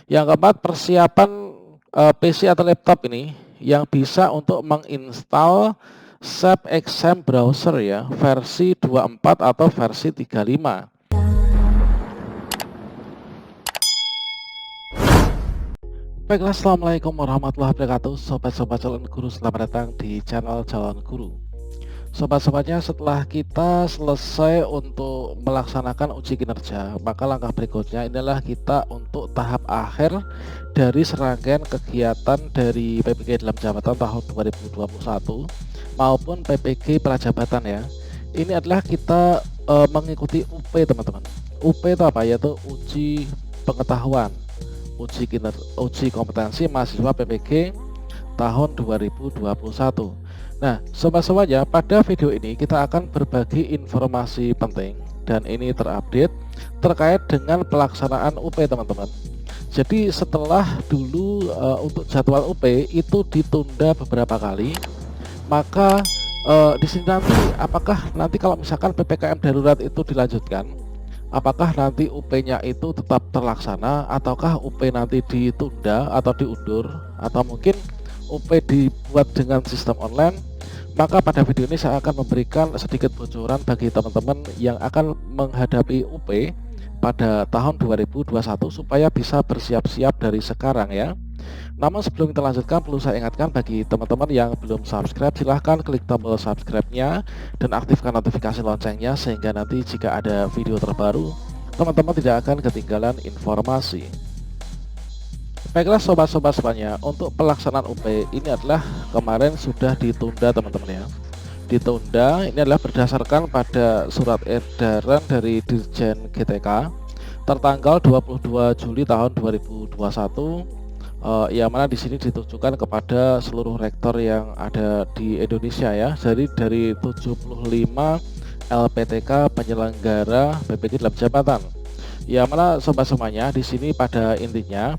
Yang keempat, persiapan PC atau laptop ini yang bisa untuk menginstal SAP Exam Browser ya, versi 24 atau versi 35. Baiklah, assalamualaikum warahmatullahi wabarakatuh, sobat-sobat calon guru, selamat datang di channel Calon Guru. Sobat-sobatnya, setelah kita selesai untuk melaksanakan uji kinerja, maka langkah berikutnya adalah kita untuk tahap akhir dari serangkaian kegiatan dari PPG dalam jabatan tahun 2021 maupun PPG prajabatan ya. Ini adalah kita mengikuti UP, teman-teman. UP itu apa? Yaitu uji pengetahuan, uji kompetensi mahasiswa PPG tahun 2021. Nah, sobat-sobatnya, pada video ini kita akan berbagi informasi penting dan ini terupdate terkait dengan pelaksanaan UP, teman-teman. Jadi setelah dulu untuk jadwal UP itu ditunda beberapa kali, maka di sini nanti apakah nanti kalau misalkan PPKM darurat itu dilanjutkan, apakah nanti UP-nya itu tetap terlaksana ataukah UP nanti ditunda atau diundur atau mungkin UP dibuat dengan sistem online. Maka pada video ini saya akan memberikan sedikit bocoran bagi teman-teman yang akan menghadapi UP pada tahun 2021 supaya bisa bersiap-siap dari sekarang ya. Namun sebelum kita lanjutkan, perlu saya ingatkan bagi teman-teman yang belum subscribe, silahkan klik tombol subscribe-nya dan aktifkan notifikasi loncengnya sehingga nanti jika ada video terbaru teman-teman tidak akan ketinggalan informasi. Baiklah sobat-sobat semuanya, untuk pelaksanaan UP ini adalah kemarin sudah ditunda, teman-teman ya. Ditunda ini adalah berdasarkan pada surat edaran dari Dirjen GTK tertanggal 22 Juli tahun 2021, yang mana di sini ditujukan kepada seluruh rektor yang ada di Indonesia ya. Jadi dari 75 LPTK penyelenggara PPG dalam jabatan. Yang mana sobat semuanya, di sini pada intinya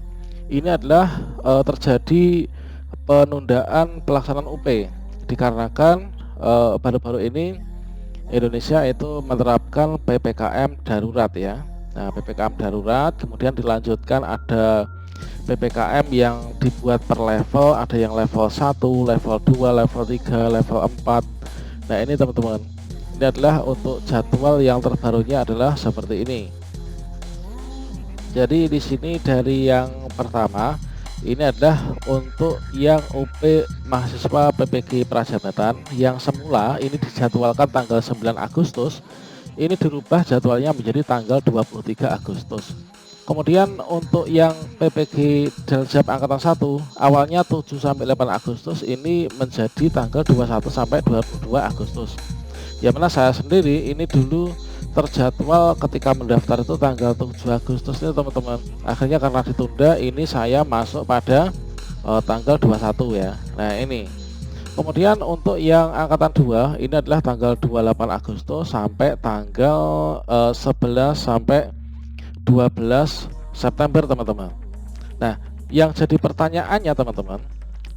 ini adalah terjadi penundaan pelaksanaan UP dikarenakan baru-baru ini Indonesia itu menerapkan PPKM darurat ya. Nah, PPKM darurat kemudian dilanjutkan ada PPKM yang dibuat per level, ada yang level 1, level 2, level 3, level 4. Nah, ini teman-teman, ini adalah untuk jadwal yang terbarunya adalah seperti ini. Jadi di sini dari yang pertama ini adalah untuk yang UP mahasiswa PPG prajabatan yang semula ini dijadwalkan tanggal 9 Agustus, ini dirubah jadwalnya menjadi tanggal 23 Agustus. Kemudian untuk yang PPG Daljab angkatan 1 awalnya 7 sampai 8 Agustus ini menjadi tanggal 21 sampai 22 Agustus. Yang mana saya sendiri ini dulu terjadwal ketika mendaftar itu tanggal 7 Agustus ini, teman-teman. Akhirnya karena ditunda ini saya masuk pada tanggal 21 ya. Nah, ini. Kemudian untuk yang angkatan 2 ini adalah tanggal 28 Agustus sampai tanggal 11 sampai 12 September, teman-teman. Nah, yang jadi pertanyaannya, teman-teman,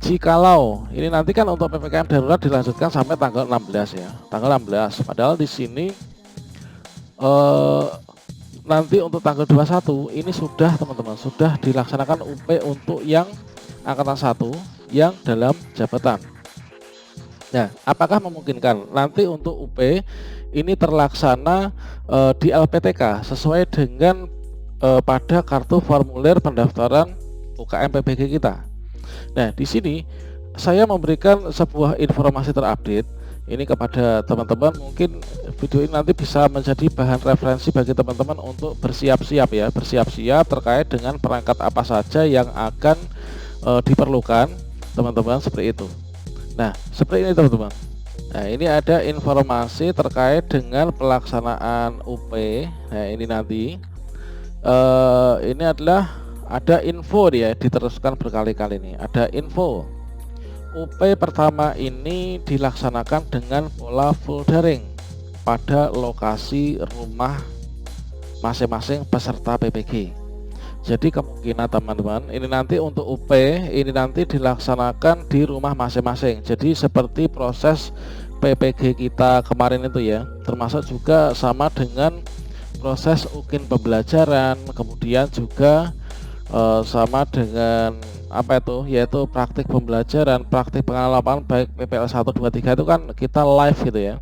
jikalau ini nanti kan untuk PPKM darurat dilanjutkan sampai tanggal 16 ya, tanggal 16. Padahal di sini nanti untuk tanggal 21 ini sudah, teman-teman, sudah dilaksanakan UP untuk yang angkatan 1 yang dalam jabatan. Nah, apakah memungkinkan nanti untuk UP ini terlaksana di LPTK sesuai dengan pada kartu formulir pendaftaran UKM PPG kita? Nah, di sini saya memberikan sebuah informasi terupdate ini kepada teman-teman. Mungkin video ini nanti bisa menjadi bahan referensi bagi teman-teman untuk bersiap-siap ya, bersiap-siap terkait dengan perangkat apa saja yang akan diperlukan, teman-teman, seperti itu. Nah, seperti ini, teman-teman. Nah, ini ada informasi terkait dengan pelaksanaan UP. Nah, ini nanti ini adalah ada info ya, diteruskan berkali-kali nih. Ada info UP pertama ini dilaksanakan dengan pola full daring pada lokasi rumah masing-masing peserta PPG. Jadi kemungkinan, teman-teman, ini nanti untuk UP ini nanti dilaksanakan di rumah masing-masing. Jadi seperti proses PPG kita kemarin itu ya, termasuk juga sama dengan proses UKIN pembelajaran, kemudian juga sama dengan apa itu, yaitu praktik pembelajaran, praktik pengalaman baik PPL 1, 2, 3 itu kan kita live gitu ya.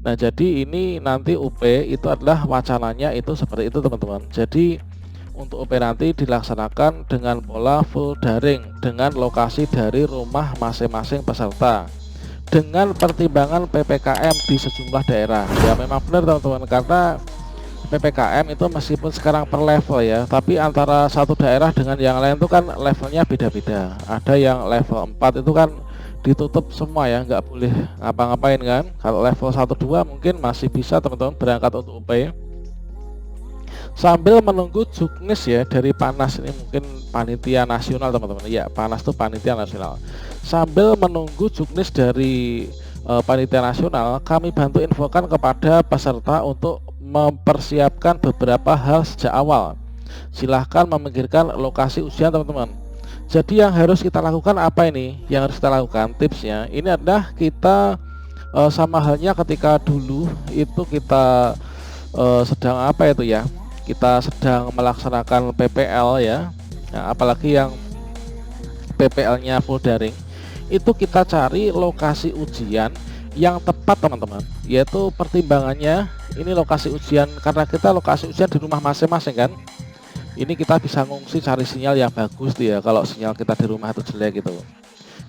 Nah, jadi ini nanti UP itu adalah wacananya itu seperti itu teman-teman. Jadi untuk UP nanti dilaksanakan dengan pola full daring dengan lokasi dari rumah masing-masing peserta dengan pertimbangan PPKM di sejumlah daerah. Ya memang benar teman-teman, karena PPKM itu meskipun sekarang per level ya, tapi antara satu daerah dengan yang lain itu kan levelnya beda-beda. Ada yang level 4 itu kan ditutup semua ya, nggak boleh ngapa-ngapain kan. Kalau level 1-2 mungkin masih bisa teman-teman berangkat untuk UP sambil menunggu juknis ya dari PANAS. Ini mungkin panitia nasional teman-teman ya, PANAS itu panitia nasional. Sambil menunggu juknis dari panitia nasional, kami bantu infokan kepada peserta untuk mempersiapkan beberapa hal sejak awal. Silahkan memikirkan lokasi ujian teman-teman. Jadi yang harus kita lakukan apa ini? Yang harus kita lakukan tipsnya ini adalah kita sama halnya ketika dulu itu kita sedang apa itu ya, kita sedang melaksanakan PPL ya. Nah, apalagi yang PPL nya full daring, itu kita cari lokasi ujian yang tepat teman-teman, yaitu pertimbangannya ini lokasi ujian, karena kita lokasi ujian di rumah masing-masing kan, ini kita bisa ngungsi cari sinyal yang bagus dia kalau sinyal kita di rumah itu jelek gitu.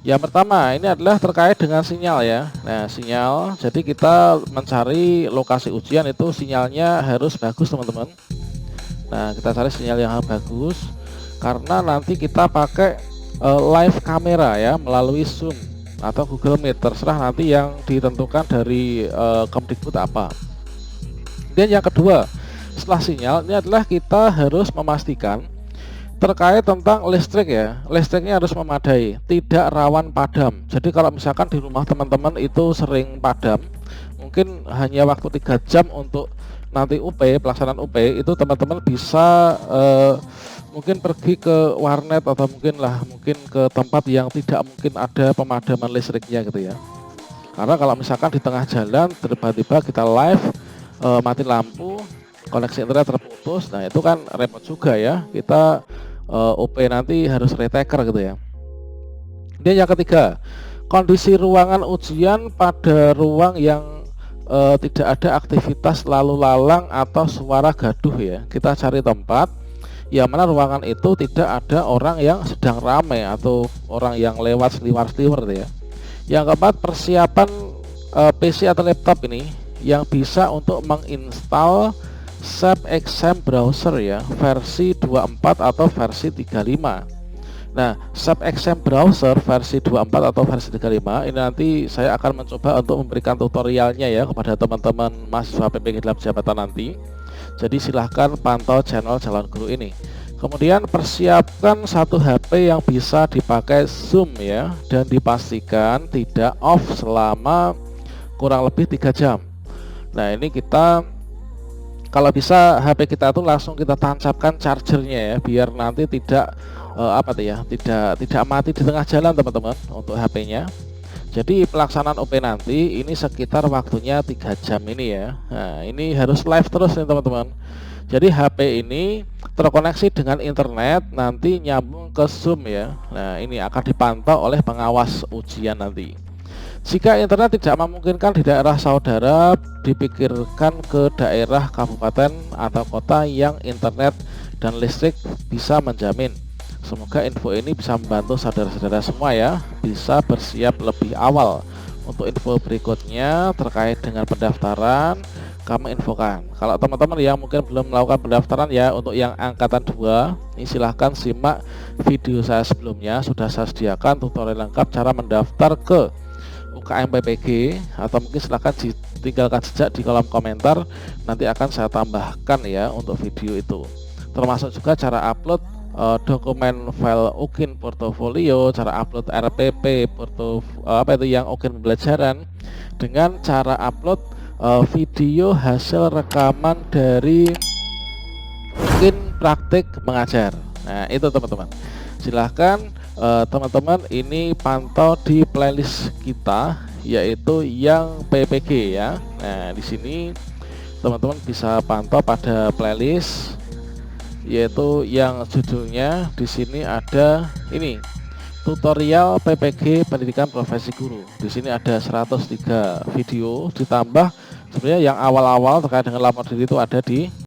Yang pertama ini adalah terkait dengan sinyal ya. Nah, sinyal, jadi kita mencari lokasi ujian itu sinyalnya harus bagus teman-teman. Nah, kita cari sinyal yang bagus karena nanti kita pakai live kamera ya melalui Zoom atau Google Meet, terserah nanti yang ditentukan dari Kemdikbud apa. Dan yang kedua, setelah sinyal ini adalah kita harus memastikan terkait tentang listrik ya. Listriknya harus memadai, tidak rawan padam. Jadi kalau misalkan di rumah teman-teman itu sering padam, mungkin hanya waktu 3 jam untuk nanti UP, pelaksanaan UP itu teman-teman bisa mungkin pergi ke warnet atau mungkin ke tempat yang tidak mungkin ada pemadaman listriknya gitu ya. Karena kalau misalkan di tengah jalan tiba-tiba kita live mati lampu, koneksi internet terputus, nah itu kan repot juga ya. Kita UP nanti harus retaker gitu ya. Dan yang ketiga, kondisi ruangan ujian pada ruang yang tidak ada aktivitas lalu lalang atau suara gaduh ya. Kita cari tempat yang mana ruangan itu tidak ada orang yang sedang ramai atau orang yang lewat seliwar-seliwar ya. Yang keempat, persiapan PC atau laptop ini yang bisa untuk menginstal SAP-XAMPP browser ya, versi 24 atau versi 35. Nah, SAP-XAMPP browser versi 24 atau versi 35 ini nanti saya akan mencoba untuk memberikan tutorialnya ya kepada teman-teman mahasiswa PPG dalam jabatan nanti. Jadi silahkan pantau channel Calon Guru ini. Kemudian persiapkan satu HP yang bisa dipakai Zoom ya, dan dipastikan tidak off selama kurang lebih 3 jam. Nah, ini kita kalau bisa HP kita tuh langsung kita tancapkan chargernya ya, biar nanti tidak tidak mati di tengah jalan teman-teman untuk HP-nya. Jadi pelaksanaan UP nanti ini sekitar waktunya 3 jam ini ya. Nah, ini harus live terus nih teman-teman. Jadi HP ini terkoneksi dengan internet, nanti nyambung ke Zoom ya. Nah, ini akan dipantau oleh pengawas ujian nanti. Jika internet tidak memungkinkan di daerah saudara, dipikirkan ke daerah kabupaten atau kota yang internet dan listrik bisa menjamin. Semoga info ini bisa membantu saudara-saudara semua ya, bisa bersiap lebih awal. Untuk info berikutnya terkait dengan pendaftaran, kami infokan. Kalau teman-teman yang mungkin belum melakukan pendaftaran ya, untuk yang angkatan 2, ini silahkan simak video saya sebelumnya. Sudah saya sediakan tutorial lengkap cara mendaftar ke UKM PPG, atau mungkin silahkan tinggalkan jejak di kolom komentar, nanti akan saya tambahkan ya untuk video itu. Termasuk juga cara upload dokumen file UKIN portofolio, cara upload RPP yang UKIN pembelajaran, dengan cara upload video hasil rekaman dari UKIN praktik mengajar. Nah, itu teman-teman. Silahkan teman-teman ini pantau di playlist kita, yaitu yang PPG ya. Nah, di sini teman-teman bisa pantau pada playlist yaitu yang judulnya di sini ada ini, tutorial PPG Pendidikan Profesi Guru. Di sini ada 103 video, ditambah sebenarnya yang awal-awal terkait dengan lamar diri itu ada di